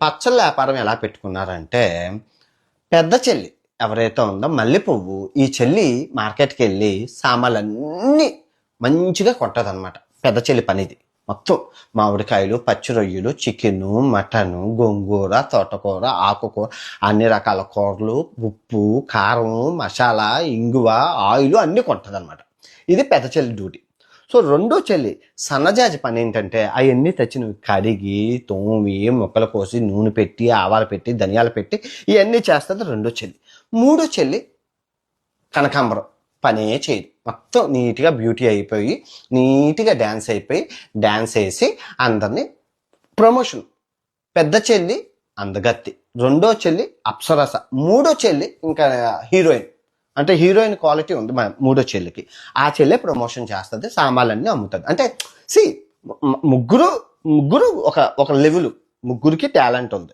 పచ్చళ్ళ వ్యాపారం ఎలా పెట్టుకున్నారంటే, పెద్ద చెల్లి ఎవరైతే ఉందో మల్లె పువ్వు, ఈ చెల్లి మార్కెట్కి వెళ్ళి సామాన్లన్నీ మంచిగా కొంటదనమాట. పెద్ద చెల్లి పనిది మొత్తం. మామిడికాయలు, పచ్చి రొయ్యలు, చికెను, మటను, గోంగూర, తోటకూర, ఆకుకూర, అన్ని రకాల కూరలు, ఉప్పు, కారం, మసాలా, ఇంగువ, ఆయిల్ అన్నీ కొంటదనమాట. ఇది పెద్ద చెల్లి డ్యూటీ. సో రెండో చెల్లి సన్నజాజి పని ఏంటంటే, అవన్నీ తెచ్చినవి కడిగి, తోమి, ముక్కలు కోసి, నూనె పెట్టి, ఆవాలు పెట్టి, ధనియాలు పెట్టి ఇవన్నీ చేస్తుంది రెండో చెల్లి. మూడో చెల్లి కనకాంబరం పనే చేయదు. మొత్తం నీట్గా బ్యూటీ అయిపోయి, నీట్గా డ్యాన్స్ అయిపోయి, డ్యాన్స్ వేసి అందరినీ ప్రమోషన్. పెద్ద చెల్లి అందగత్తి, రెండో చెల్లి అప్సరస, మూడో చెల్లి ఇంకా హీరోయిన్. అంటే హీరోయిన్ క్వాలిటీ ఉంది మూడో చెల్లికి. ఆ చెల్లె ప్రమోషన్ చేస్తుంది, సామాన్లన్నీ అమ్ముతుంది. అంటే ముగ్గురు ఒక లెవెల్, ముగ్గురికి టాలెంట్ ఉంది.